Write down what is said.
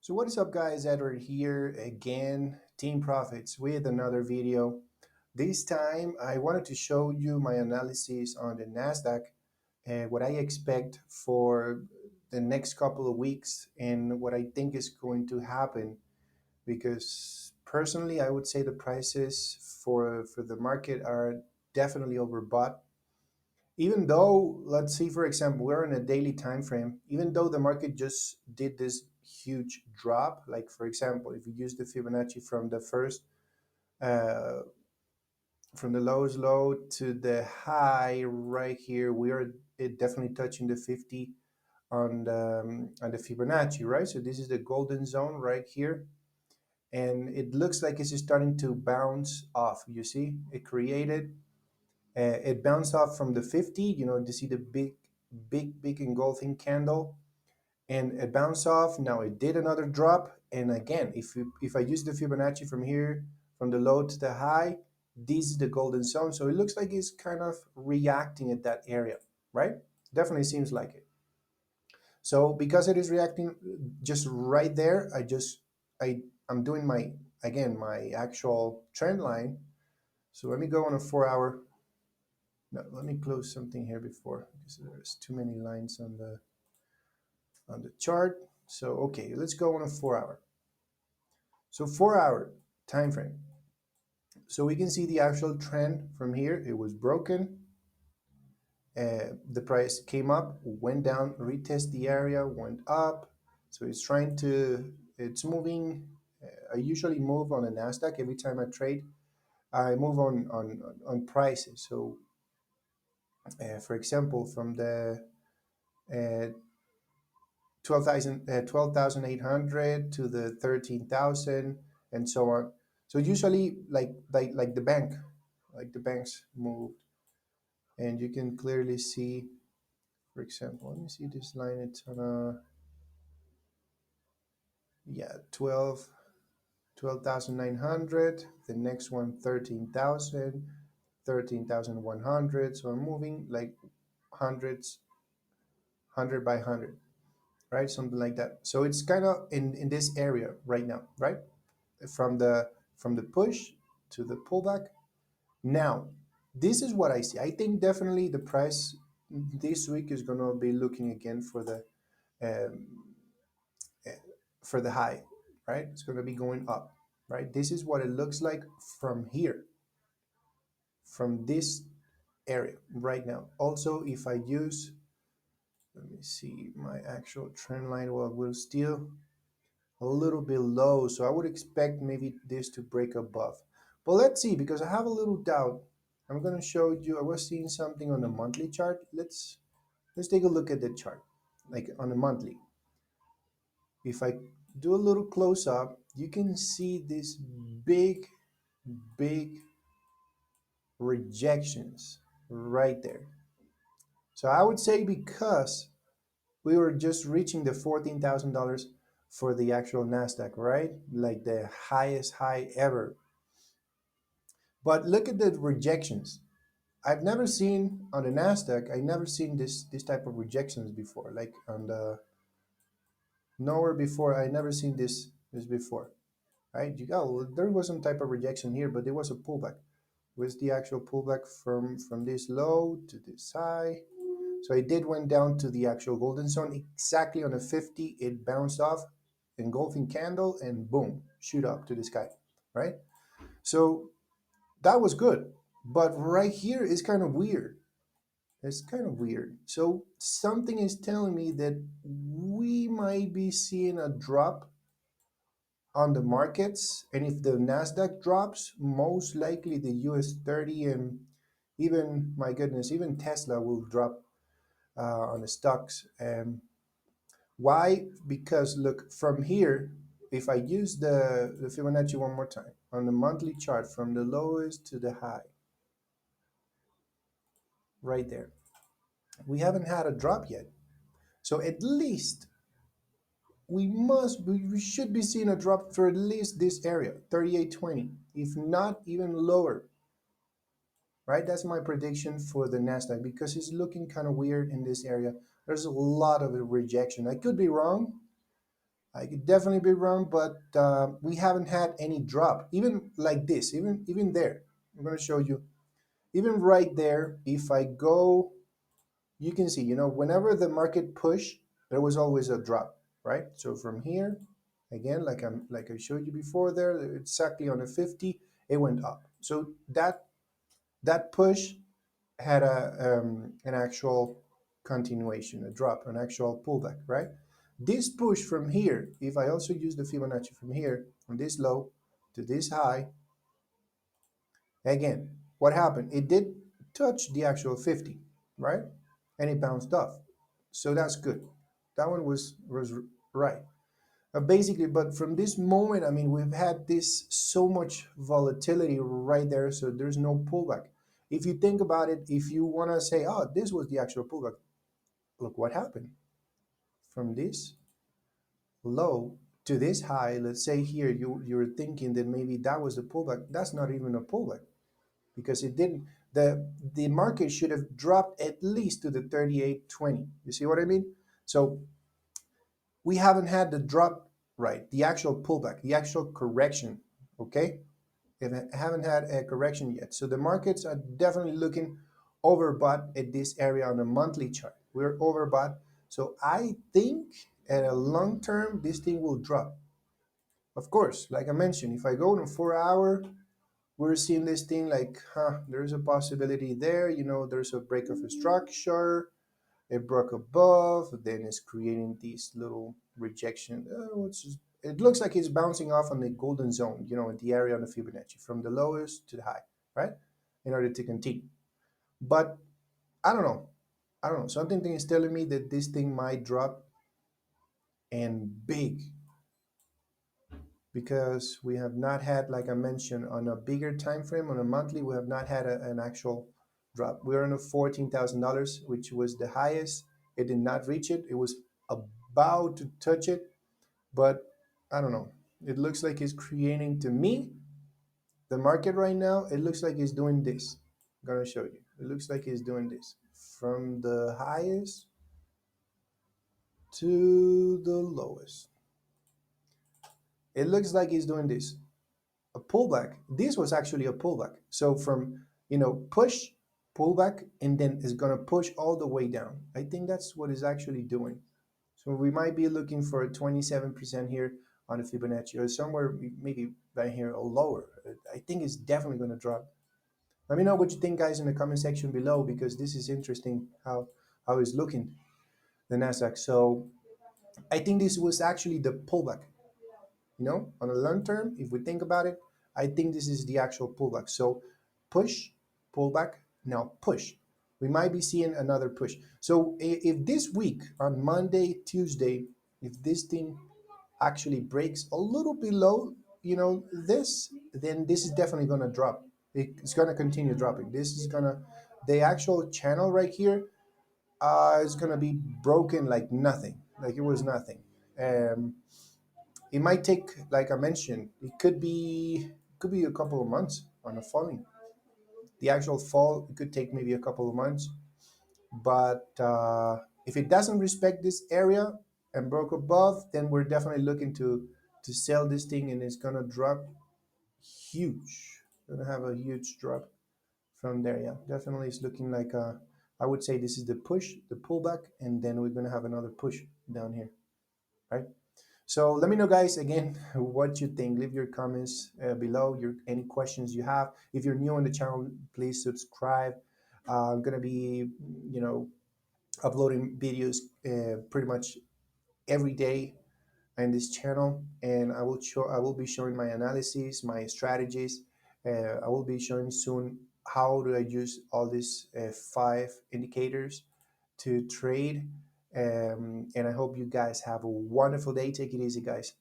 So what is up guys, Edward here again, Team Profits with another video. This time I wanted to show you my analysis on the NASDAQ and what I expect for the next couple of weeks and what I think is going to happen, because personally I would say the prices for the market are definitely overbought. Even though, let's see, for example, we're in a daily time frame, even though the market just did this huge drop, like for example, if you use the Fibonacci from the first, uh, from the lowest low to the high right here, we are definitely touching the 50 on the Fibonacci, right? So this is the golden zone right here. And it looks like it's starting to bounce off. You see, it bounced off from the 50, to see the big engulfing candle, and it bounced off. Now it did another drop, and again, if I use the Fibonacci from here, from the low to the high, this is the golden zone. So it looks like it's kind of reacting at that area, right? Definitely seems like it. So because it is reacting just right there, I'm doing my actual trend line. So let me go on a 4 hour. No, let me close something here before, because there's too many lines on the chart. So okay, let's go on a 4 hour. So 4 hour time frame. So we can see the actual trend from here. It was broken. The price came up, went down, retest the area, went up. So it's moving. I usually move on a NASDAQ every time I trade. I move on prices. So for example, from the uh, 12,800 to the 13,000 and so on. So usually like the banks moved, and you can clearly see, for example, let me see this line. It's on a, yeah, 12,900. The next one 13,000, 13,100. So I'm moving like hundreds, 100 by 100, right? Something like that. So it's kind of in this area right now, right? From the push to the pullback. Now, this is what I see. I think definitely the price this week is going to be looking again um, eh, for the high, right? It's going to be going up, right? This is what it looks like from here, from this area right now. Also, if I use, let me see my actual trend line, well, we're still a little bit low, so I would expect maybe this to break above. But let's see, because I have a little doubt. I'm going to show you. I was seeing something on the monthly chart. Let's take a look at the chart, like on the monthly. If I do a little close up, you can see these big rejections right there. So I would say, because we were just reaching the $14,000 for the actual NASDAQ, right? Like the highest high ever. But look at the rejections. I've never seen on the NASDAQ, I never seen this type of rejections before. Like on the nowhere before, I never seen this before. Right? There was some type of rejection here, but there was a pullback. Was the actual pullback from this low to this high. So it did went down to the actual golden zone exactly on a 50. It bounced off, engulfing candle, and boom, shoot up to the sky, right? So that was good. But right here is kind of weird. It's kind of weird. So something is telling me that we might be seeing a drop on the markets. And if the NASDAQ drops, most likely the US 30 and even, my goodness, even Tesla will drop on the stocks. Why? Because look, from here, if I use the Fibonacci one more time, on the monthly chart from the lowest to the high, right there, we haven't had a drop yet. So at least we should be seeing a drop for at least this area, 3820, if not even lower, right? That's my prediction for the NASDAQ, because it's looking kind of weird in this area. There's a lot of rejection. I could be wrong. I could definitely be wrong, but we haven't had any drop, even like this, even there. I'm going to show you, even right there. If I go, you can see, whenever the market push, there was always a drop, right? So from here, again, like I showed you before, there exactly on a 50, it went up. So that push had an actual continuation, a drop, an actual pullback, right? This push from here, if I also use the Fibonacci from here, from this low to this high, again, what happened? It did touch the actual 50, right? And it bounced off. So that's good. That one was right. Basically, but from this moment, I mean, we've had this so much volatility right there, so there's no pullback. If you think about it, if you want to say, oh, this was the actual pullback, look what happened from this low to this high. Let's say here you're thinking that maybe that was a pullback. That's not even a pullback because it didn't. The market should have dropped at least to the 38.20. You see what I mean? So we haven't had the drop, right, the actual pullback, the actual correction. Okay, we haven't had a correction yet, so the markets are definitely looking overbought at this area on a monthly chart. We're overbought, so I think at a long term this thing will drop. Of course, like I mentioned, if I go in a 4 hour, we're seeing this thing like, there's a possibility there, there's a break of a structure. It broke above, then it's creating these little rejection. It looks like it's bouncing off on the golden zone, in the area on the Fibonacci, from the lowest to the high, right? In order to continue. But I don't know. I don't know. Something is telling me that this thing might drop and big because we have not had, like I mentioned, on a bigger time frame, on a monthly, we have not had an actual drop. We're on a $14,000, which was the highest. It did not reach it. It was about to touch it, but I don't know. It looks like it's creating, to me, the market right now. It looks like it's doing this. I'm gonna show you. It looks like it's doing this from the highest to the lowest. It looks like it's doing this. A pullback. This was actually a pullback. So from, push, pullback, and then it's going to push all the way down. I think that's what it's actually doing. So we might be looking for a 27% here on the Fibonacci, or somewhere maybe right here or lower. I think it's definitely going to drop. Let me know what you think, guys, in the comment section below, because this is interesting how it's looking, the NASDAQ. So I think this was actually the pullback. On a long term, if we think about it, I think this is the actual pullback. So push, pullback, now push. We might be seeing another push. So if this week on Monday, Tuesday, if this thing actually breaks a little below, this, then this is definitely going to drop. It's going to continue dropping. This is going to, the actual channel right here is going to be broken like nothing, like it was nothing. It might take, like I mentioned, it could be a couple of months on a falling. The actual fall, it could take maybe a couple of months. But if it doesn't respect this area and broke above, then we're definitely looking to sell this thing, and it's gonna drop huge. Gonna have a huge drop from there. Yeah, definitely, it's looking like I would say this is the push, the pullback, and then we're gonna have another push down here, right? So let me know, guys, again, what you think. Leave your comments below, any questions you have. If you're new on the channel, please subscribe. I'm going to be, uploading videos pretty much every day in this channel, and I will be showing my analysis, my strategies. I will be showing soon how do I use all these 5 indicators to trade. And I hope you guys have a wonderful day. Take it easy, guys.